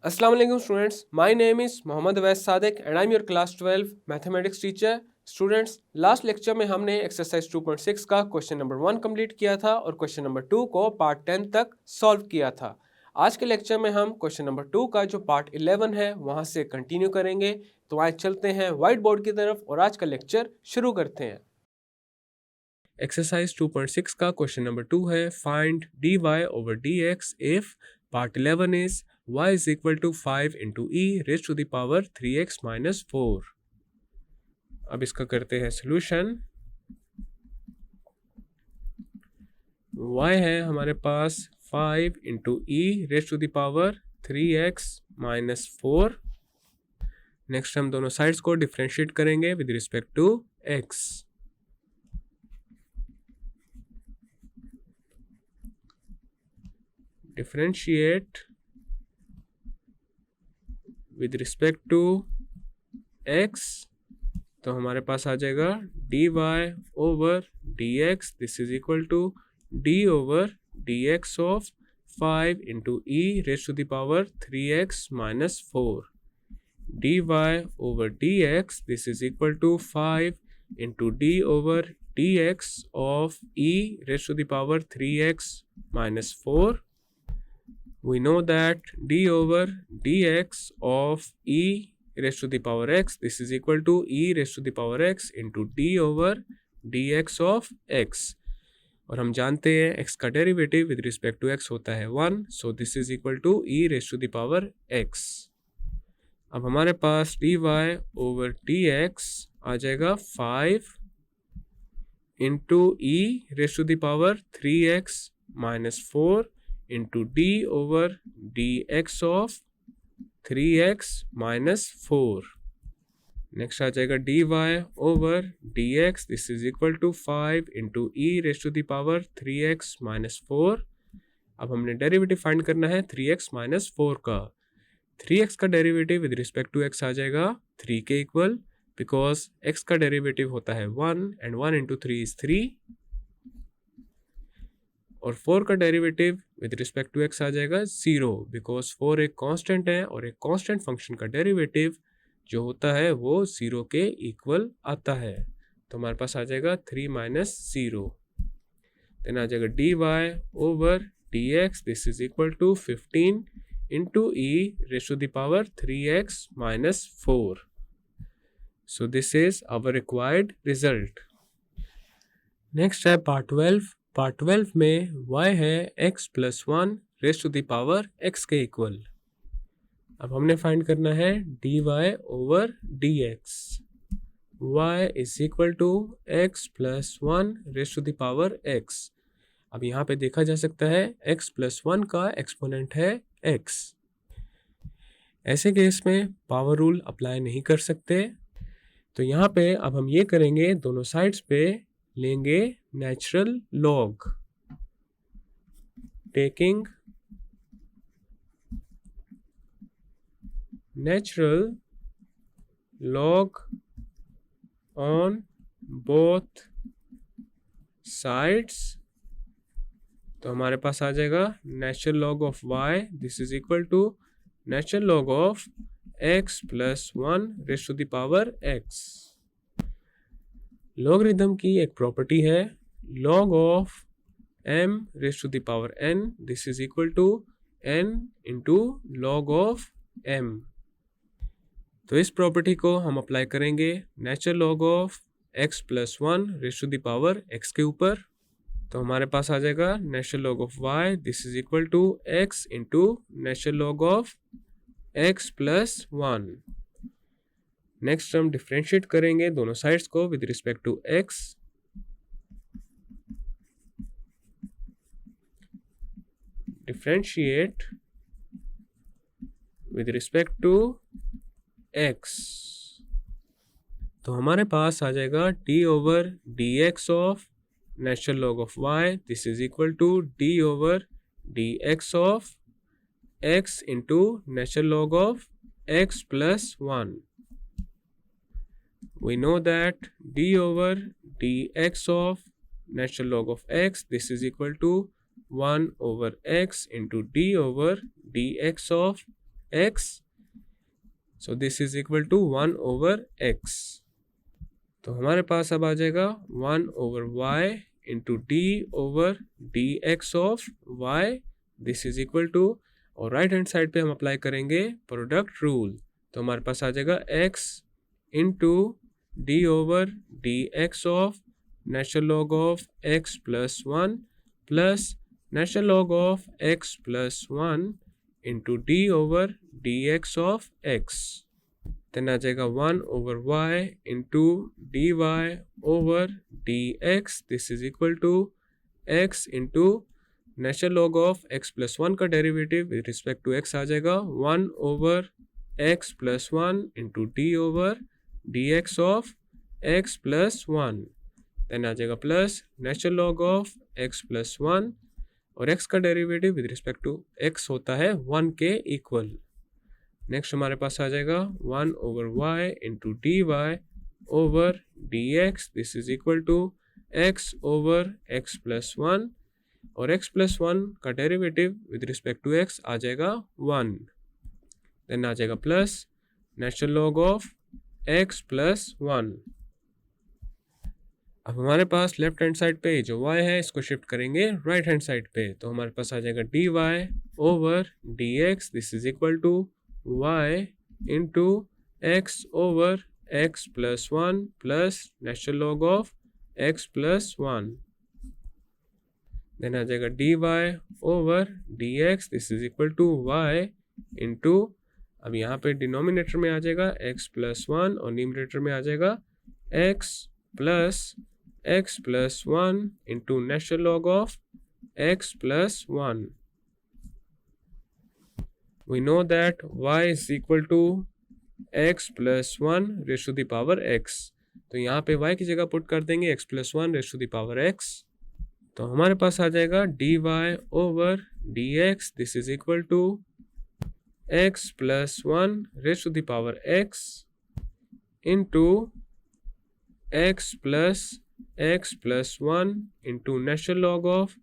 Assalamu alaikum students. My name is Mohammad Awais Sadiq and I'm your class 12 mathematics teacher. Students, last lecture में हमने exercise 2.6 का question number 1 complete किया था और question number 2 को part 10 तक solve किया था। आज के लेक्चर में हम क्वेश्चन नंबर 2 का जो पार्ट 11 है वहां से कंटिन्यू करेंगे। तो आज चलते हैं व्हाइट बोर्ड की तरफ और आज का लेक्चर शुरू करते हैं। एक्सरसाइज 2.6 का क्वेश्चन नंबर 2 है find dy over dx if part 11 is y is equal to 5 into e raised to the power 3x minus 4। अब इसका करते हैं सोल्यूशन। y है हमारे पास 5 into e raised to the power 3x minus 4। Next हम दोनों sides को differentiate करेंगे with respect to x। Differentiate with respect to x, तो हमारे पास आ जाएगा dy over dx this is equal to d over dx of 5 into e raise to the power 3x minus 4। dy over dx this is equal to 5 into d over dx of e raise to the power 3x minus 4। We know that d over dx of e raised to the power x this is equal to e raised to the power x into d over dx of x, और हम जानते हैं x का derivative with respect to x होता है 1, so this is equal to e raise to the power x। अब हमारे पास dy ओवर dx आ जाएगा 5 into e raise to the power 3x minus 4 into d over dx of 3x minus 4। Next आ जाएगा dy over dx this is equal to 5 into e raise to the power 3x minus 4। अब हमने derivative find करना है 3x minus 4 का। 3x का derivative with respect to x आ जाएगा 3 के इक्वल, बिकॉज x का डेरिवेटिव होता है 1 एंड 1 into 3 is 3, और 4 का derivative with respect to x आ जाएगा 0, बिकॉज 4 एक कांस्टेंट है और एक कांस्टेंट फंक्शन का डेरिवेटिव जो होता है वो 0 के इक्वल आता है। तो हमारे पास आ जाएगा 3 माइनस 0। देन आ जाएगा dy over dx this is equal to 15 into e raise to the power 3x minus 4। So this is our required result. Next है पार्ट 12। पार्ट 12 में y है x plus 1 raise to the power x के equal. अब हमने find करना है dy over dx। y is equal to x plus 1 raise to the power x। अब यहाँ पे देखा जा सकता है x प्लस 1 का एक्सपोनेंट है x। ऐसे केस में पावर रूल अप्लाई नहीं कर सकते, तो यहाँ पे अब हम ये करेंगे, दोनों साइड्स पे लेंगे natural log. Taking natural log on both sides, तो हमारे पास आ जाएगा natural log of y this is equal to natural log of x plus 1 raise to the power x। Logarithm की एक प्रॉपर्टी है log of m raise to the power n this is equal to n into log of m। तो इस property को हम apply करेंगे natural log of x plus 1 raise to the power x के ऊपर, तो हमारे पास आ जाएगा natural log of y this is equal to x into natural log of x plus 1। Next हम डिफरेंशिएट करेंगे दोनों साइड्स को with respect to x। Differentiate with respect to x, तो हमारे पास आ जाएगा d over dx of natural log of y this is equal to d over dx of x into natural log of x plus 1। We know that d over dx of natural log of x this is equal to 1 over x into d over dx of x, so this is equal to 1 over x. तो हमारे पास अब आ जाएगा 1 over y into d over dx of y, this is equal to, और right hand side पे हम apply करेंगे प्रोडक्ट रूल, तो हमारे पास आ जाएगा x into d over d x of natural log of x plus 1 plus natural log of x plus 1 into d over d x of x, then आ जाएगा 1 over y into d y over d x, this is equal to x into natural log of x plus 1 का derivative with respect to x आ जाएगा 1 over x plus 1 into d over d x of x plus 1, then आ जाएगा plus natural log of x plus 1, और x का derivative with respect to x होता है 1 के इक्वल। नेक्स्ट हमारे पास आ जाएगा 1 over y into d y over d x, this is equal to x over x plus 1, और x प्लस 1 का derivative with respect to x आ जाएगा 1, देन आ जाएगा plus natural log of x plus 1। अब हमारे पास लेफ्ट हैंड साइड पे जो y है इसको शिफ्ट करेंगे राइट हैंड साइड पे, तो हमारे पास आ जाएगा dy over dx, this is equal to y into x over x plus 1 plus natural log of x plus 1, then आ जाएगा dy over dx, this is equal to y into, अब यहाँ पे डिनोमिनेटर में आ जाएगा x प्लस 1 और numerator में आ जाएगा x plus 1 into natural log of x plus 1। We know that y is equal to x plus 1 raise to the power x, तो यहाँ पे y की जगह पुट कर देंगे x plus 1 raise to the power x, तो हमारे पास आ जाएगा dy over dx, this is equal to x plus 1 raise to the power x into x plus 1 into natural log of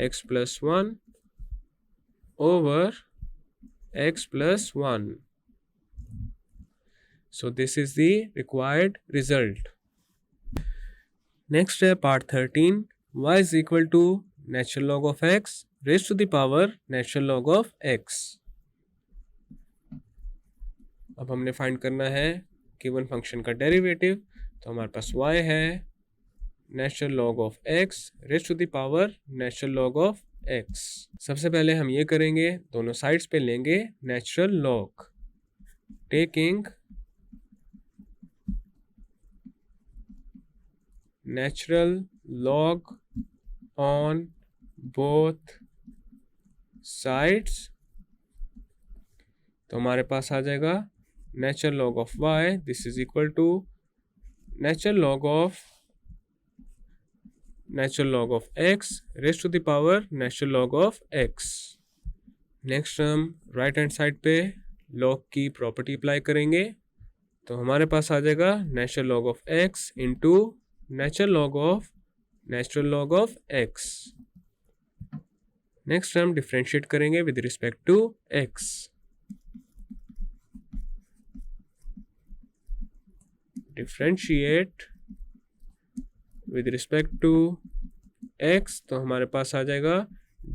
x plus 1 over x plus 1। So this is the required result. Next है part 13, y is equal to natural log of x raised to the power natural log of x। अब हमने find करना है given function का derivative, तो हमारे पास y है natural log of x raise to the power natural log of x। सबसे पहले हम ये करेंगे, दोनों साइड्स पे लेंगे natural log, taking natural log on both sides, तो हमारे पास आ जाएगा natural log of y, this is equal to natural log of x raise to the power natural log of x। Next हम राइट हैंड साइड पे log की property apply करेंगे, तो हमारे पास आ जाएगा natural log of x into natural log of x। Next हम डिफरेंशिएट करेंगे with respect to x, differentiate with respect to x, तो हमारे पास आ जाएगा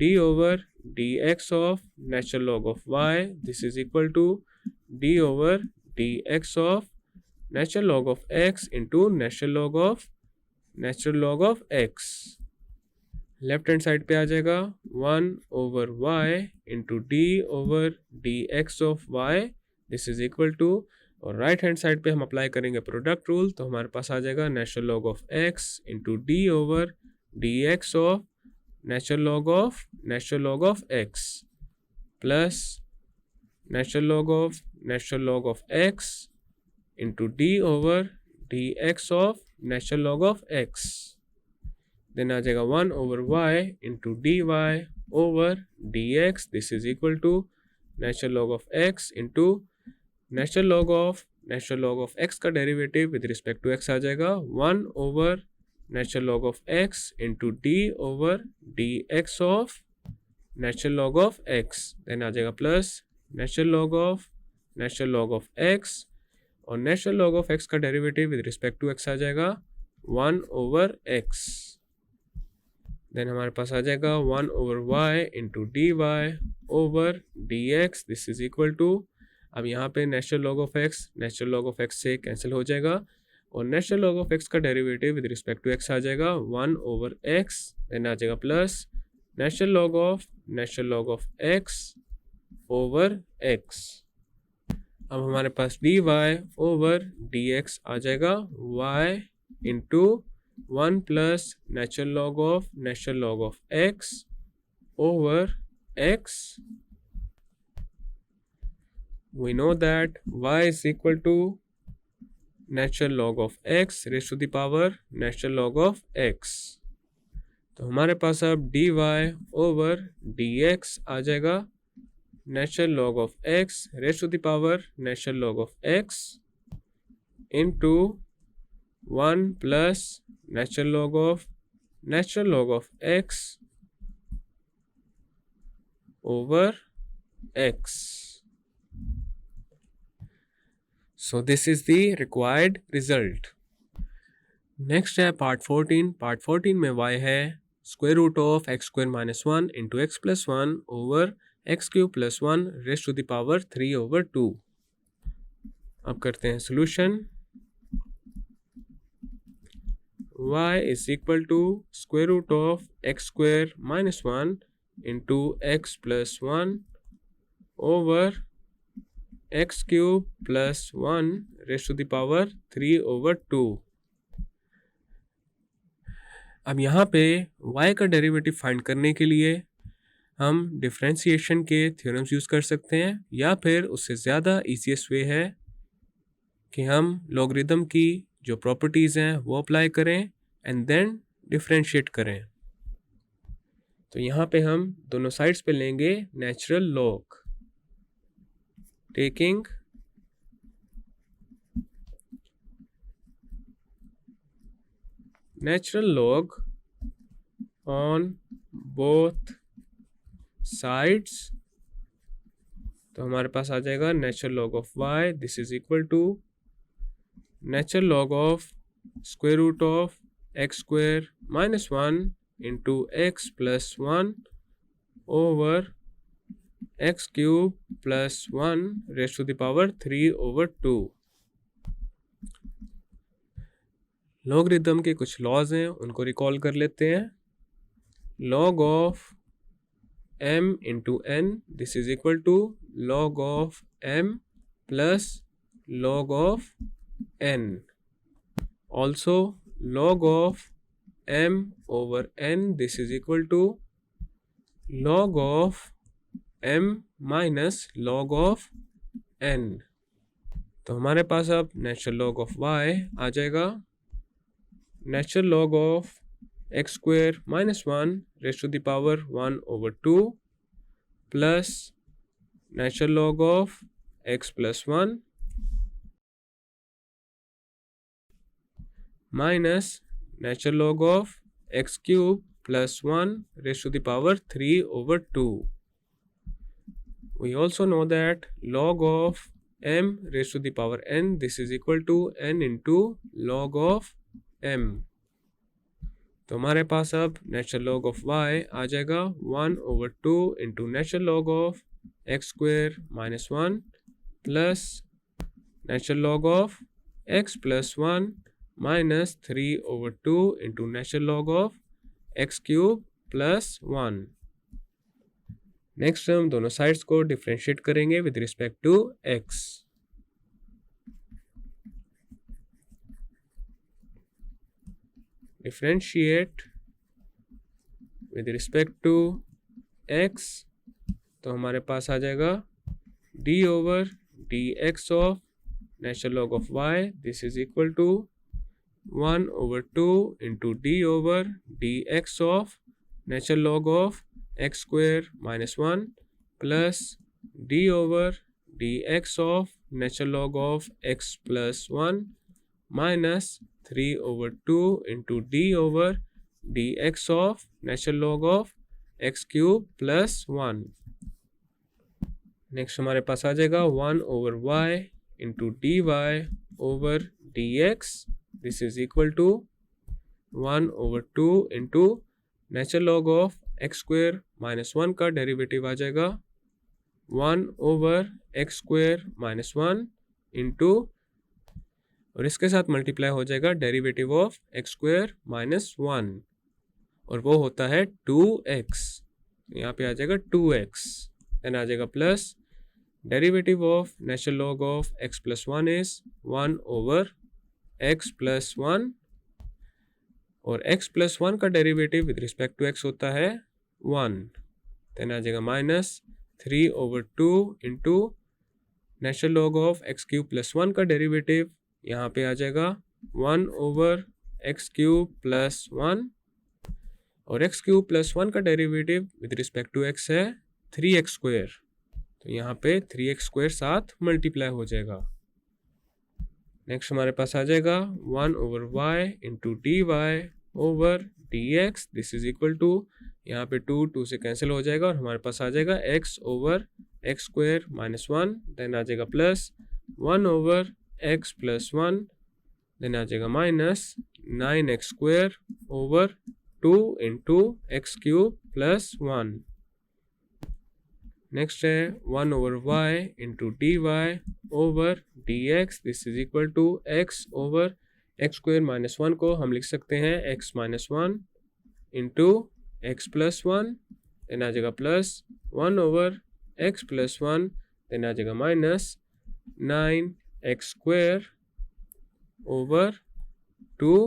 d over d x of natural log of y, this is equal to d over d x of natural log of x into natural log of x। Left hand side पे आ जाएगा 1 over y into d over d x of y, this is equal to, और right hand side पे हम apply करेंगे product rule, तो हमारे पास आ जाएगा natural log of x into d over d x of natural log of x plus natural log of x into d over d x of natural log of x, then आ जाएगा 1 over y into d y over d x, this is equal to natural log of x into natural log of x का derivative with respect to x आ जाएगा 1 over natural log of x into d over d x of natural log of x, then आ जाएगा plus natural log of x, और natural log of x का derivative with respect to x आ जाएगा 1/x। Then हमारे पास आ जाएगा 1/y into d y over d x, this is equal to, अब यहाँ पे नेचुरल लॉग ऑफ x से कैंसिल हो जाएगा, और नेचुरल लॉग ऑफ x का derivative with respect to x आ जाएगा 1/x, देन आ जाएगा plus natural log of x over x। अब हमारे पास dy ओवर dx आ जाएगा y into 1 plus natural log of x over x। We know that y is equal to natural log of x raised to the power natural log of x। तो हमारे पास अब dy over dx आ जाएगा natural log of x raised to the power natural log of x into 1 plus natural log of x over x। So this is the required result। Next है part 14। Part 14 में y है square root of x square minus 1 into x plus 1 over x cube plus 1 raised to the power 3/2। अब करते हैं solution. y is equal to square root of x square minus 1 into x plus 1 over x cube plus 1 raised to the power 3/2। अब यहाँ पे y का derivative find करने के लिए हम डिफरेंशिएशन के थ्योरम्स यूज़ कर सकते हैं, या फिर उससे ज़्यादा ईजीएस्ट वे है कि हम लॉगरिदम की जो प्रॉपर्टीज़ हैं वो अप्लाई करें एंड देन डिफरेंशिएट करें। तो यहाँ पे हम दोनों साइड्स पे लेंगे natural log, taking natural log on both sides। तो हमारे पास आ जाएगा natural log of y, this is equal to natural log of square root of x square minus 1 into x plus 1 over x cube plus 1 raised to the power 3/2। Logarithm के कुछ laws हैं, उनको recall कर लेते हैं। Log of m into n, this is equal to log of m plus log of n। Also log of m over n, this is equal to log of m minus log of n। तो हमारे पास अब natural log of y आ जाएगा natural log of x square minus 1 raised to the power 1/2 plus natural log of x plus 1 minus natural log of x cube plus 1 raised to the power 3/2। We also know that log of m raised to the power n, this is equal to n into log of m। तो हमारे पास अब natural log of y आ जाएगा 1/2 into natural log of x square minus 1 plus natural log of x plus 1 minus 3/2 into natural log of x cube plus 1। Next हम दोनों sides को differentiate करेंगे with respect to x। Differentiate with respect to x, तो हमारे पास आ जाएगा d over d x of natural log of y, this is equal to 1/2 into d over d x of natural log of x square minus 1 plus d over d x of natural log of x plus 1 minus 3/2 into d over d x of natural log of x cube plus 1। Next हमारे पास आ जाएगा 1/y into d y over d x, this is equal to 1/2 into natural log of x square minus 1 का derivative आ जाएगा 1/x² minus 1 into, और इसके साथ मल्टीप्लाई हो जाएगा डेरिवेटिव ऑफ x² माइनस 1, और वो होता है 2x। यहाँ पे आ जाएगा 2x, देन आ जाएगा plus derivative of natural log of x plus 1 is 1/x plus 1, और x प्लस 1 का derivative with respect to x होता है 1, देन आ जाएगा minus 3/2 into natural log of x³ plus 1 का डेरिवेटिव यहाँ पे आ जाएगा 1/x³ प्लस 1, और x³ प्लस 1 का derivative with respect to x है 3x², तो यहाँ पे 3x² साथ मल्टीप्लाई हो जाएगा। नेक्स्ट हमारे पास आ जाएगा 1/y into d y over d x, this is equal to, यहाँ पे 2 से कैंसिल हो जाएगा और हमारे पास आ जाएगा x/x² माइनस 1, देन आ जाएगा प्लस 1/x प्लस 1, देन आ जाएगा minus 9x² over 2 into x³ plus 1। Next है 1/y into d y over d x, this is equal to x/x² minus 1 को हम लिख सकते हैं x minus 1 into x plus 1, then आ जाएगा प्लस 1/x प्लस 1, देन आ जाएगा माइनस 9x² ओवर 2।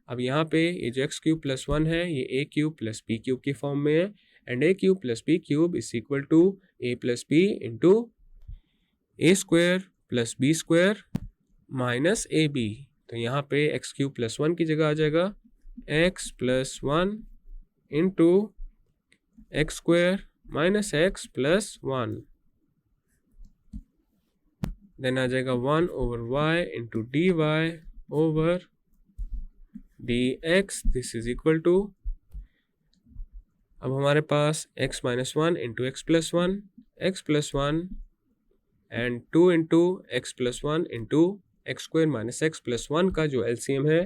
अब यहाँ पे ये जो x³ प्लस 1 है ये a³ प्लस b³ की फॉर्म में है, and a³ plus b³ is equal to a plus b into a² plus b² minus ab, तो यहाँ पे x³ प्लस 1 की जगह आ जाएगा x plus 1 into x² minus x plus 1, then आ जाएगा 1/y into d y over d x, this is equal to, अब हमारे पास x minus 1 into x plus 1 and 2 into x plus 1 into x² minus x plus 1 का जो LCM है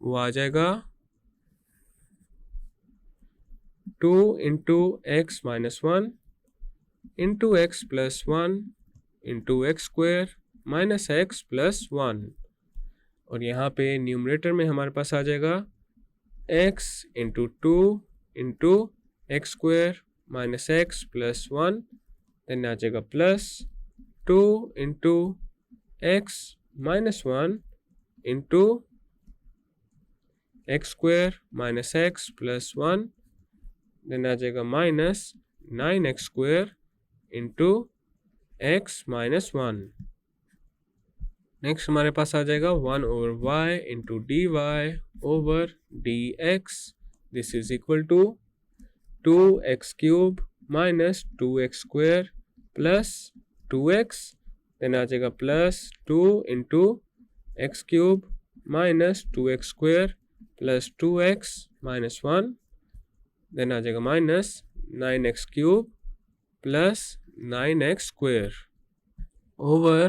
वो आ जाएगा 2 into x minus 1 into x plus 1 into x² minus x plus 1, और यहाँ पे न्यूमरेटर में हमारे पास आ जाएगा x into 2 into x² minus x plus 1, then आ जाएगा plus 2 into x minus 1 into x² minus x plus 1, then आ जाएगा minus 9x² into x minus 1। Next हमारे पास आ जाएगा 1/y into d y over d x, this is equal to 2x³ minus 2x² plus 2x, then आ जाएगा plus 2 into x³ minus 2x² plus 2x minus 1, then आ जाएगा minus 9x³ plus 9x² over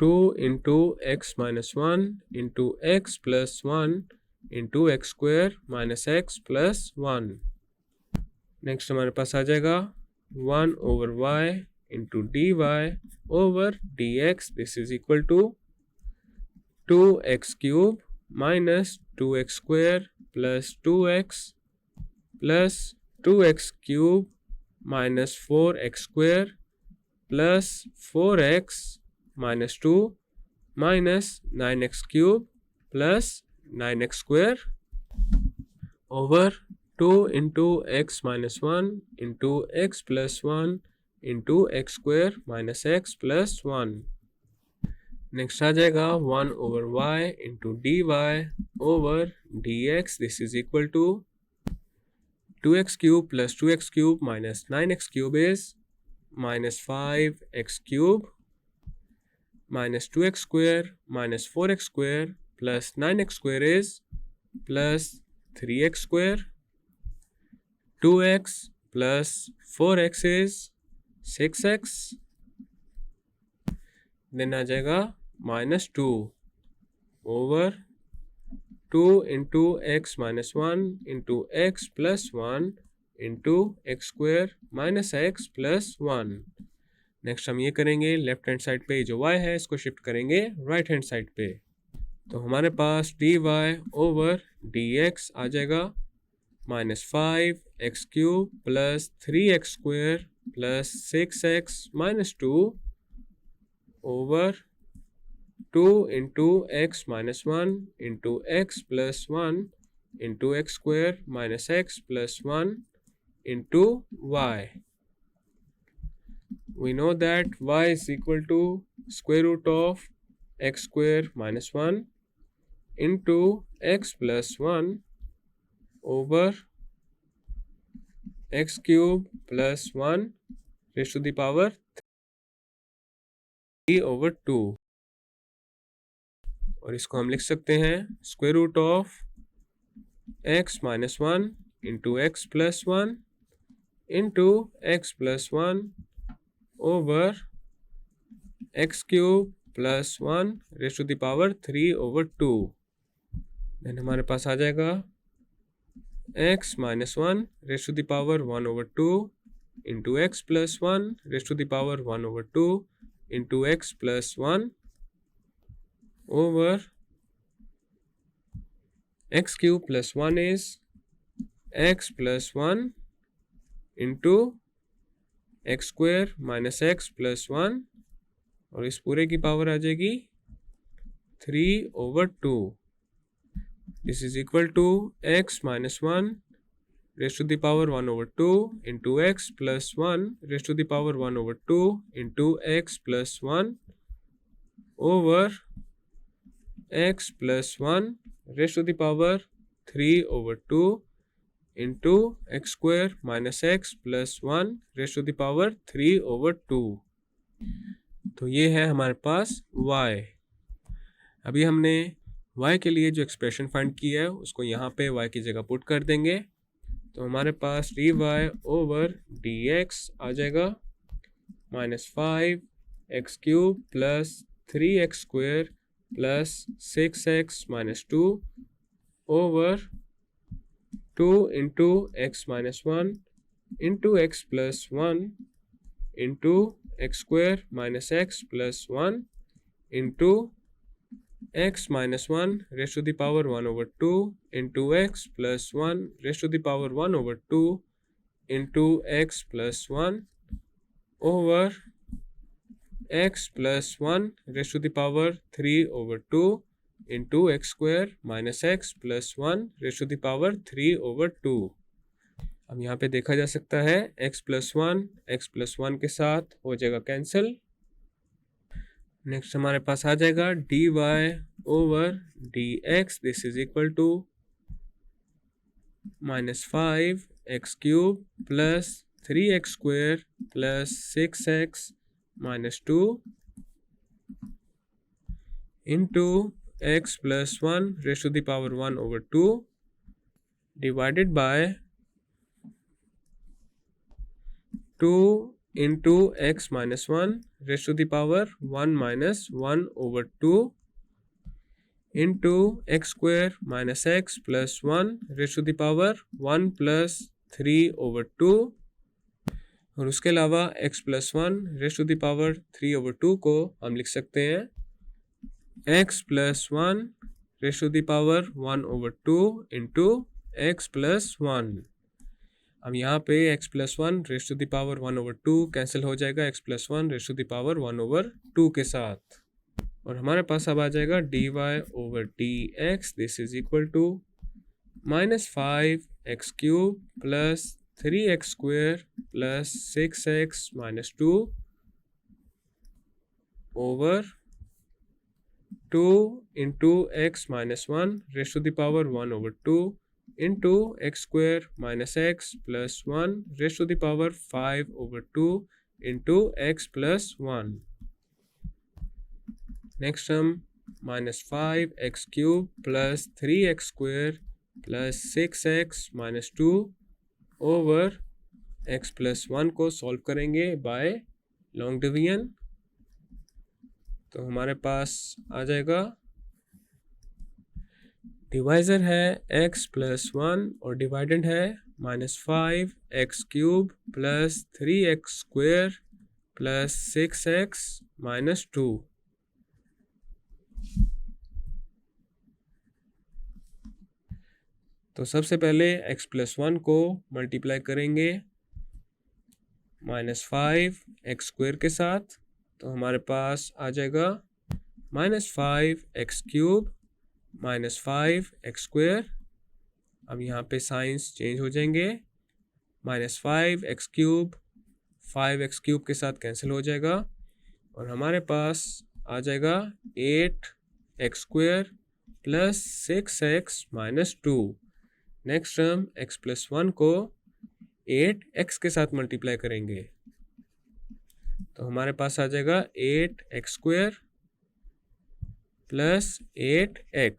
2 into x minus 1 into x plus 1 into x² minus x plus 1। Next हमारे पास आ जाएगा 1/y into d y over d x, this is equal to 2x³ minus 2x² plus 2x plus 2x³ minus 4x² plus 4x minus 2 minus 9x³ plus 9x² over 2 into x minus 1 into x plus 1 into x² minus x plus 1। Next आ जाएगा 1/y into d y over d x, this is equal to 2x³ plus 2x³ minus 9x³ is minus 5x³ minus 2x square minus 4x square plus 9x square is plus 3x square, 2x plus 4x is 6x, then आ जाएगा -2 over 2 into x minus 1 into x plus 1 into x square minus x plus 1। Next हम ये करेंगे, left hand side पे जो y है इसको shift करेंगे राइट हैंड साइड पे। तो हमारे पास dy ओवर dx आ जाएगा -5x³ plus 3x square plus 6x minus 2 over 2 into x minus 1 into x plus 1 into x square minus x plus 1 into y। We know that y is equal to square root of x square minus 1 into x plus 1 over x cube plus 1 raised to the power 3 over 2। और इसको हम लिख सकते हैं square root of x minus 1 into x plus 1 into x plus 1 over x cube plus 1 raise to the power 3 over 2। Then हमारे पास आ जाएगा x minus 1 raise to the power 1 over 2 into x plus 1 raise to the power 1 over 2 into x plus 1 over x cube plus 1 is x plus 1 into x square minus x plus 1 और इस पूरे की power आ जाएगी 3 over 2। This is equal to x minus 1 raised to the power 1 over 2 into x plus 1 raised to the power 1 over 2 into x plus 1 over x plus 1 raised to the power 3 over 2 into x square minus x plus 1 raised to the power 3 over 2। तो ये है हमारे पास y। अभी हमने y के लिए जो एक्सप्रेशन फाइंड की है उसको यहाँ पे y की जगह पुट कर देंगे। तो हमारे पास dy ओवर dx आ जाएगा -5x³ plus 3x square plus 6x minus 2 over 2 into x minus 1 into x plus 1 into x square minus x plus 1 into x minus 1 raise to the power 1 over 2 into x plus 1 raise to the power 1 over 2 into x plus 1 over x plus 1 raised to the power 3 over 2 into x square minus x plus 1 raised to the power 3 over 2। अब यहाँ पे देखा जा सकता है x plus 1 के साथ हो जाएगा कैंसिल। नेक्स्ट हमारे पास आ जाएगा dy over dx this is equal to -5x³ plus 3x square plus 6x minus 2 into x plus 1 raised to the power 1 over 2 divided by 2 into x minus 1 raised to the power 1 minus 1 over 2 into x square minus x plus 1 raised to the power 1 plus 3 over 2। और उसके अलावा x plus 1 raise to the power 3 over 2 को हम लिख सकते हैं x plus 1 raise to the power 1 over 2 into x plus 1। अब यहाँ पे x plus 1 raise to the power 1 over 2 cancel हो जाएगा x plus 1 raise to the power 1 over 2 के साथ। और हमारे पास अब आ जाएगा dy over dx this is equal to -5x³ plus 3x square plus 6x minus 2 over 2 into x minus 1 raise to the power 1 over 2 into x square minus x plus 1 raise to the power 5 over 2 into x plus 1। Next हम -5x³ plus 3x square plus 6x minus 2 over x plus 1 को solve करेंगे bye long division, तो हमारे पास आ जाएगा, divisor है x plus 1 और डिवाइडेंड है -5x³ plus 3x² plus 6x minus 2। तो सबसे पहले x प्लस 1 को मल्टीप्लाई करेंगे -5x² के साथ, तो हमारे पास आ जाएगा -5x³ -5x²। अब यहाँ पे साइंस चेंज हो जाएंगे, -5x³ 5x³ के साथ कैंसिल हो जाएगा और हमारे पास आ जाएगा 8x² plus 6x minus 2। Next term x plus 1 को 8x के साथ मल्टीप्लाई करेंगे, तो हमारे पास आ जाएगा 8x² प्लस 8x।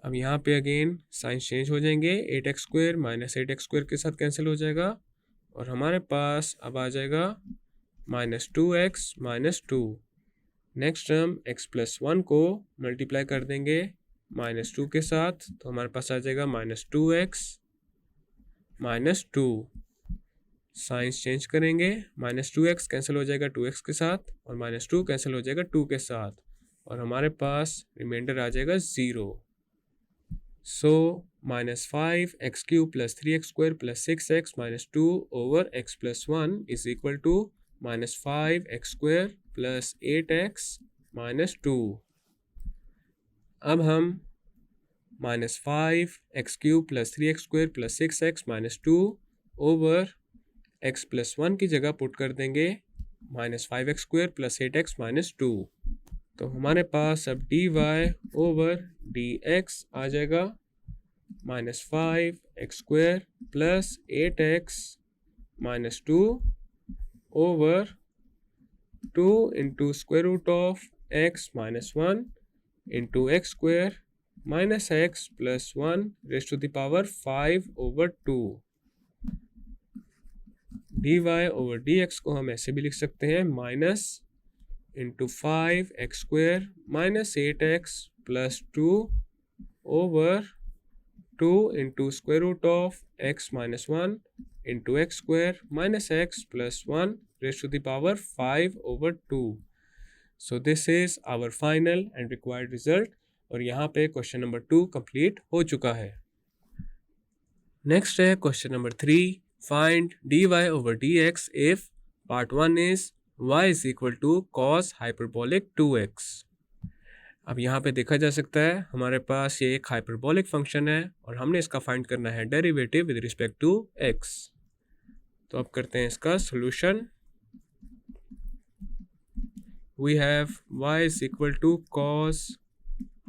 अब यहाँ पे अगेन साइंस चेंज हो जाएंगे, 8x² माइनस 8x² के साथ कैंसिल हो जाएगा और हमारे पास अब आ जाएगा -2x minus 2। Next term x plus 1 को मल्टीप्लाई कर देंगे -2 के साथ, तो हमारे पास आ जाएगा -2x माइनस 2। साइंस चेंज करेंगे, -2x कैंसिल हो जाएगा 2x के साथ और -2 कैंसिल हो जाएगा 2 के साथ और हमारे पास रिमाइंडर आ जाएगा 0। So -5x³ plus 3x² plus 6x minus 2 over x plus 1 is equal to -5x² plus 8x minus 2। अब हम -5x³ plus 3x² plus 6x minus 2 over x plus 1 की जगह पुट कर देंगे -5x² प्लस 8x माइनस 2। तो हमारे पास अब dy ओवर dx आ जाएगा -5x² plus 8x minus 2 over 2 into square root of x minus 1 into x² minus x plus 1 raise to the power 5 over 2। dy over dx को हम ऐसे भी लिख सकते हैं minus into 5x² minus 8x plus 2 over 2 into square root of x minus 1 into x² minus x plus 1 raise to the power 5 over 2। So this is our final and required result और यहाँ पे question number 2 complete हो चुका है। Next है question number 3, find dy over dx if part 1 is y is equal to cos hyperbolic 2x। अब यहाँ पे देखा जा सकता है हमारे पास ये एक हाइपरबोलिक फंक्शन है और हमने इसका फाइंड करना है derivative with respect to x। तो अब करते हैं इसका solution. We have y is equal to cos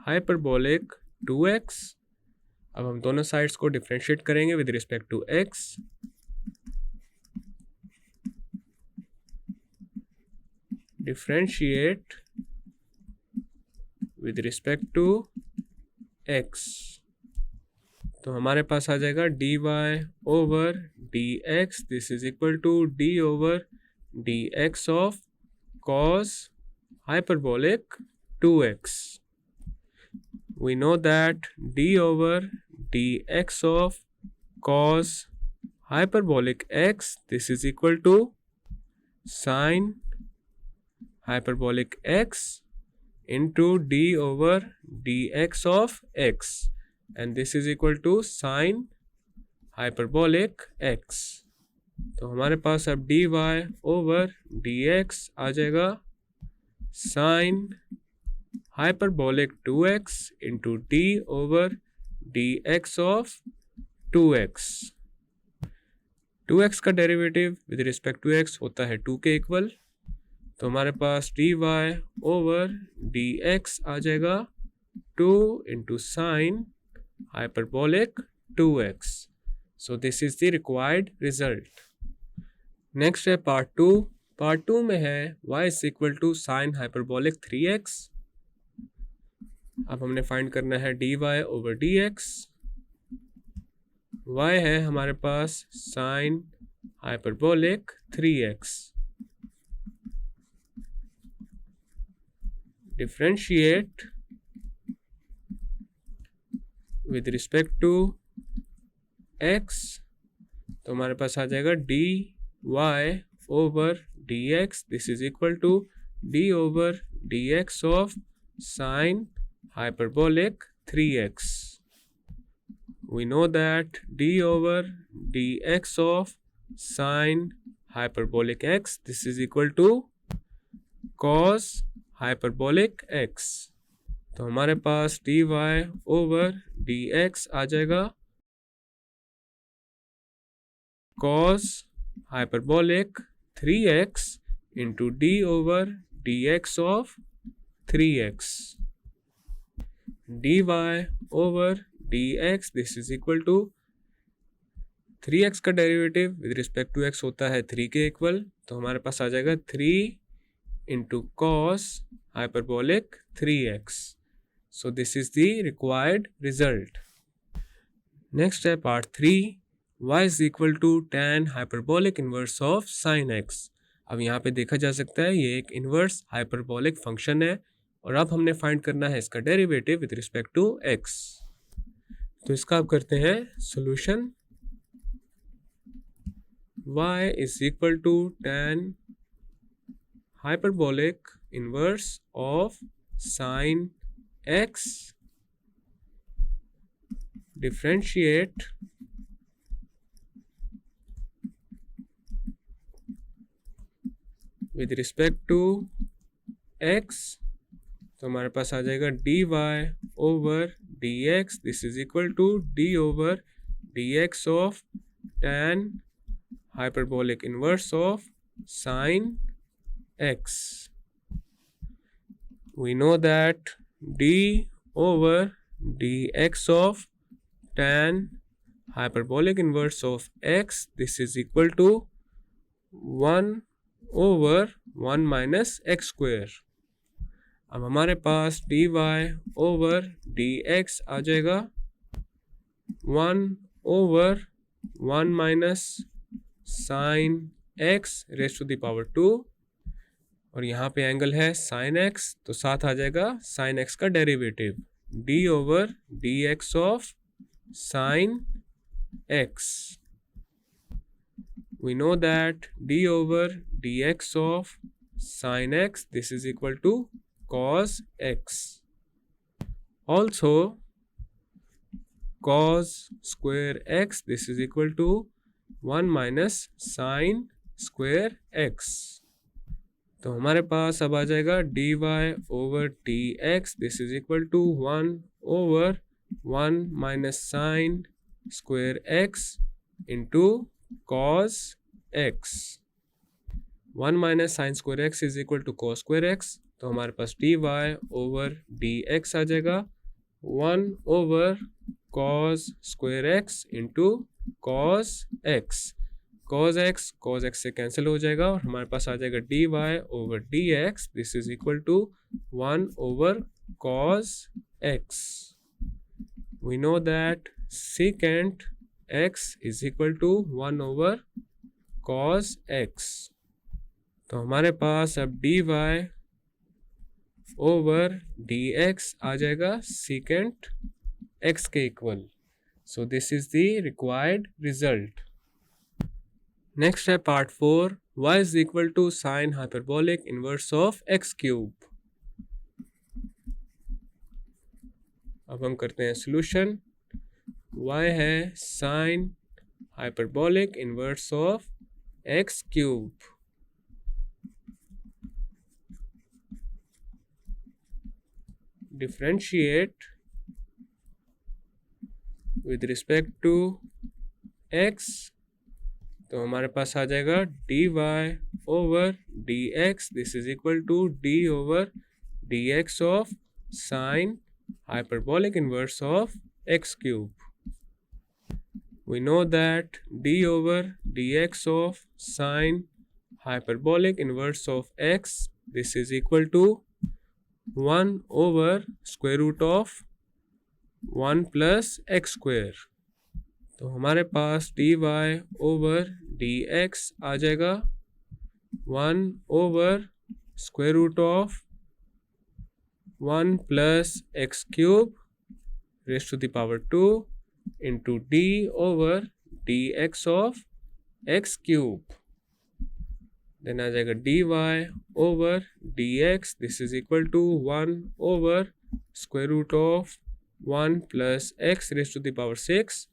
hyperbolic 2x। अब हम दोनों साइड्स को डिफरेंशिएट करेंगे with respect to x। Differentiate with respect to x, तो हमारे पास आ जाएगा dy over dx this is equal to d over dx of cos hyperbolic 2x। We know that d over dx of cos hyperbolic x this is equal to sin hyperbolic x into d over dx of x and this is equal to sin hyperbolic x। तो हमारे पास अब dy over dx आ जाएगा sin hyperbolic 2x into d over dx of 2x। 2x का derivative with respect to x होता है 2 के इक्वल, तो हमारे पास dy ओवर dx आ जाएगा 2 into sine hyperbolic 2x। So this is the required result. Next है पार्ट 2। पार्ट 2 में है y is equal to sine hyperbolic 3x। अब हमने फाइंड करना है dy ओवर dx। y है हमारे पास sign hyperbolic 3x. Differentiate with respect to x, तो हमारे पास आ जाएगा dy over dx. This is equal to d over dx of sine hyperbolic 3x. We know that d over dx of sine hyperbolic x, this is equal to cos hyperbolic x. तो हमारे पास dy over dx आ जाएगा cos hyperbolic 3x into d over dx of 3x. dy over dx, this is equal to 3x का derivative with respect to x होता है 3 के equal, तो हमारे पास आ जाएगा 3 into cos hyperbolic 3x. So this is the required result. Next है part 3. y is equal to tan hyperbolic inverse of sin x. अब यहाँ पे देखा जा सकता है ये एक इन्वर्स हाइपरबोलिक फंक्शन है और अब हमने फाइंड करना है इसका derivative with respect to x. तो इसका अब करते हैं solution. y is equal to tan hyperbolic inverse of sin x. Differentiate with respect to x, तो हमारे पास आ जाएगा dy over dx. This is equal to d over dx of tan hyperbolic inverse of sin x. We know that d over dx of tan hyperbolic inverse of x, this is equal to 1 over 1 minus x square. अब हमारे पास dy over dx आ जाएगा 1 over 1 minus sin x raised to the power 2 और यहाँ पे angle है sin x, तो साथ आ जाएगा sin x का derivative d over dx of sin x. We know that d over dx of sin x, this is equal to cos x. Also cos square x, this is equal to 1 minus sin square x. तो हमारे पास अब आ जाएगा dy over dx, this is equal to 1 over 1 minus sin square x into cos x. 1 minus sin square x is equal to cos square x, तो हमारे पास dy over dx आ जाएगा 1 over cos square x into cos x. cos x से cancel हो जाएगा और हमारे पास आ जाएगा dy over dx. This is equal to 1 over cos x. We know that secant x is equal to 1 over cos x. तो हमारे पास अब dy over dx आ जाएगा secant x के equal. So this is the required result. Next है part 4. y is equal to sin hyperbolic inverse of x cube. अब हम करते हैं सॉल्यूशन. y है sin hyperbolic inverse of x cube. Differentiate with respect to x, तो हमारे पास आ जाएगा dy over dx. This is equal to d over dx of sin hyperbolic inverse of x cube. We know that d over dx of sin hyperbolic inverse of x, this is equal to 1 over square root of 1 plus x square. तो हमारे पास dy over dx आ जाएगा 1 over square root of 1 plus x cube raise to the power 2 into d over dx of x cube. Then आ जाएगा dy over dx, this is equal to 1 over square root of 1 plus x raise to the power 6।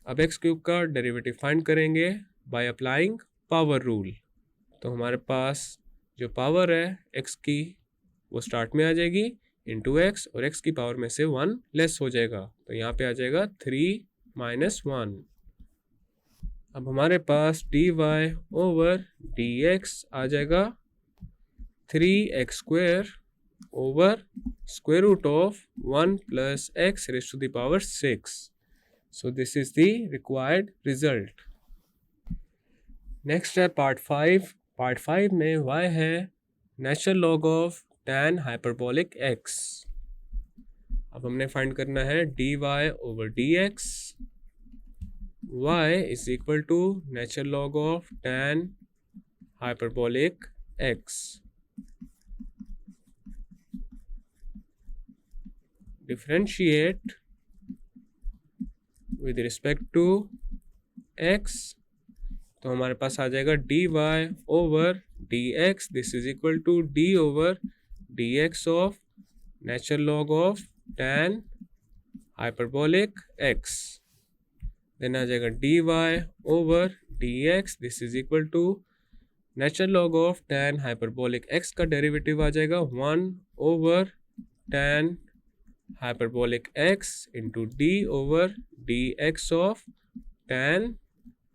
अब x cube का derivative find करेंगे by applying power rule. तो हमारे पास जो power है x की वो स्टार्ट में आ जाएगी इंटू एक्स, और एक्स की पावर में से 1 लेस हो जाएगा, तो यहाँ पे आ जाएगा 3 माइनस 1। अब हमारे पास dy ओवर dx आ जाएगा 3x square over square root of 1 plus x raise to the power 6। So this is the required result. Next है पार्ट 5। पार्ट 5 में y है natural log of tan hyperbolic x। अब हमने find करना है dy over dx, y is equal to natural log of tan hyperbolic x। Differentiate with respect to x, तो हमारे पास आ जाएगा dy over dx, this is equal to d over dx of natural log of tan hyperbolic x। Then आ जाएगा dy over dx, this is equal to natural log of tan hyperbolic x का derivative आ जाएगा 1 over tan hyperbolic x into d over dx of tan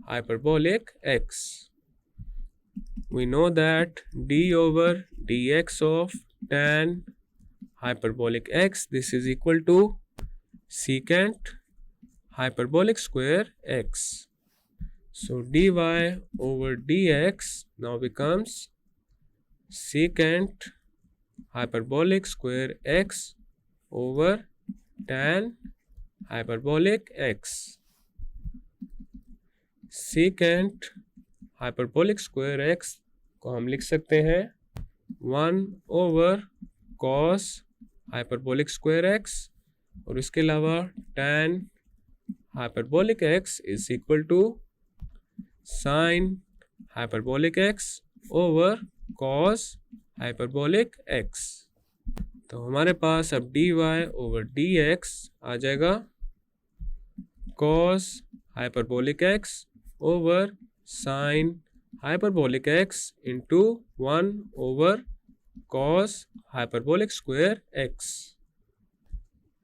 hyperbolic x. We know that d over dx of tan hyperbolic x, this is equal to secant hyperbolic square x. So dy over dx now becomes secant hyperbolic square x over tan hyperbolic x. Secant hyperbolic square x को हम लिख सकते हैं 1 over cos hyperbolic square x, और इसके अलावा tan hyperbolic x is equal to sine hyperbolic x over cos hyperbolic x. तो हमारे पास अब dy ओवर dx आ जाएगा cos hyperbolic x over sine hyperbolic x into 1 over cos hyperbolic square x.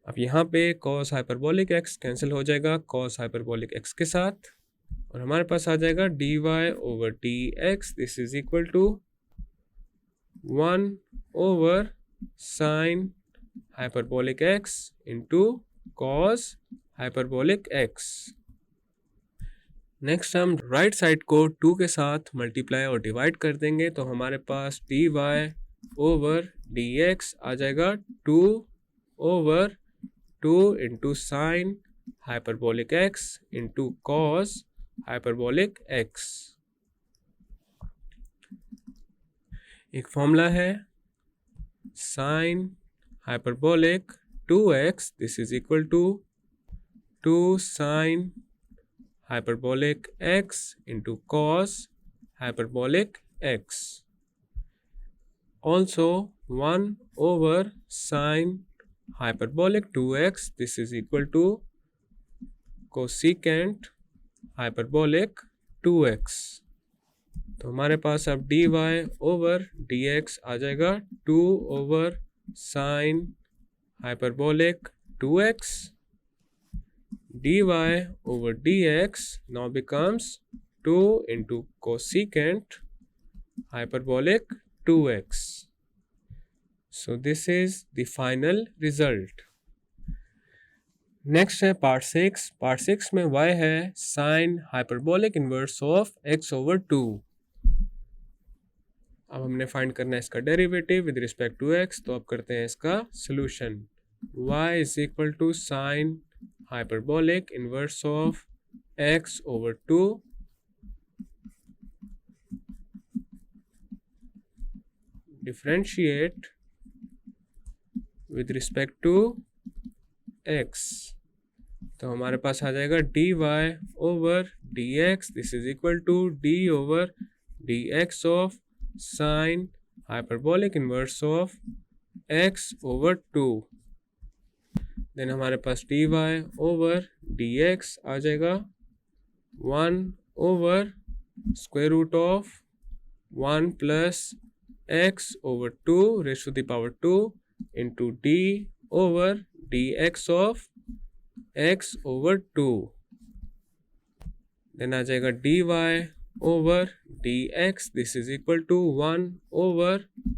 अब यहाँ पे कॉस हाइपरबोलिक एक्स कैंसिल हो जाएगा कॉस हाइपरबोलिक एक्स के साथ, और हमारे पास आ जाएगा dy over dx, this is equal to 1 over sine hyperbolic x into cos hyperbolic x. Next हम राइट साइड को 2 के साथ मल्टीप्लाई और डिवाइड कर देंगे, तो हमारे पास dy ओवर dx आ जाएगा 2 over 2 into sine hyperbolic x into cos hyperbolic x। एक फॉर्मूला है sine hyperbolic 2x, this is equal to 2 sine hyperbolic x into cos hyperbolic x. Also 1 over sine hyperbolic 2x, this is equal to cosecant hyperbolic 2x. तो हमारे पास अब dy over dx आ जाएगा 2 over sine hyperbolic 2x, dy over dx now becomes 2 into cosecant hyperbolic 2x. So this is the final result. Next है part 6। Part 6 में y है sine hyperbolic inverse of x over 2। अब हमने find करना है इसका derivative with respect to x, तो अब करते हैं इसका solution. y is equal to sine hyperbolic inverse of x over 2 differentiate with respect to x, तो हमारे पास आ जाएगा dy over dx, this is equal to d over dx of sine hyperbolic inverse of x over 2। Then हमारे पास dy over dx आ जाएगा 1 over square root of 1 plus x over 2 raised to the power 2 into d over dx of x over 2। Then आ जाएगा dy over dx, this is equal to 1 over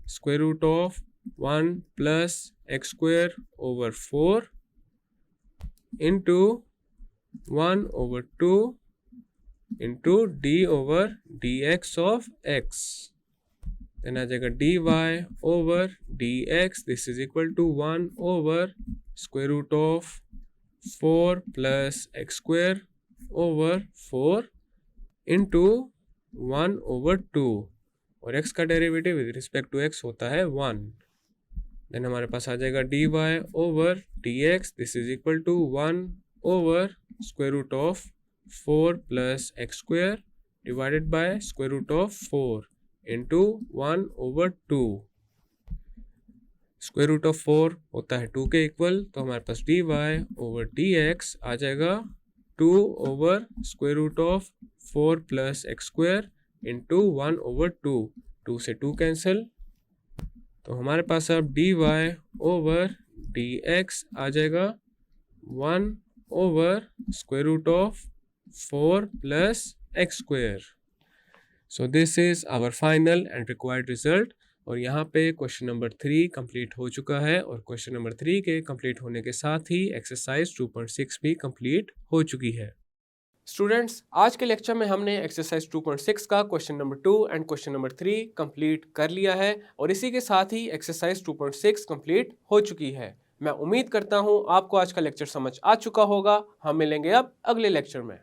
square root of 1 plus x square over 4 into 1 over 2 into d over dx of x। Then आ जाएगा dy over dx, this is equal to 1 over square root of 4 plus x square over 4 into 1 over 2, और x का derivative with respect to x होता है 1। Then हमारे पास आ जाएगा dy over dx, this is equal to 1 over square root of 4 plus x square divided by square root of 4 into 1 over 2। Square root of 4 होता है 2 के इक्वल, तो हमारे पास dy over dx आ जाएगा 2 over square root of 4 plus x square into 1 over 2, 2 से 2 cancel, तो हमारे पास अब dy over dx आ जाएगा 1 over square root of 4 plus x square। So this is our final and required result। और यहाँ पे क्वेश्चन नंबर 3 कंप्लीट हो चुका है, और क्वेश्चन नंबर 3 के कंप्लीट होने के साथ ही एक्सरसाइज 2.6 भी कंप्लीट हो चुकी है। स्टूडेंट्स, आज के लेक्चर में हमने एक्सरसाइज 2.6 का question number 2 and question number 3 complete कर लिया है, और इसी के साथ ही एक्सरसाइज 2.6 कंप्लीट हो चुकी है। मैं उम्मीद करता हूँ आपको आज का लेक्चर समझ आ चुका होगा। हम मिलेंगे अब अगले लेक्चर में।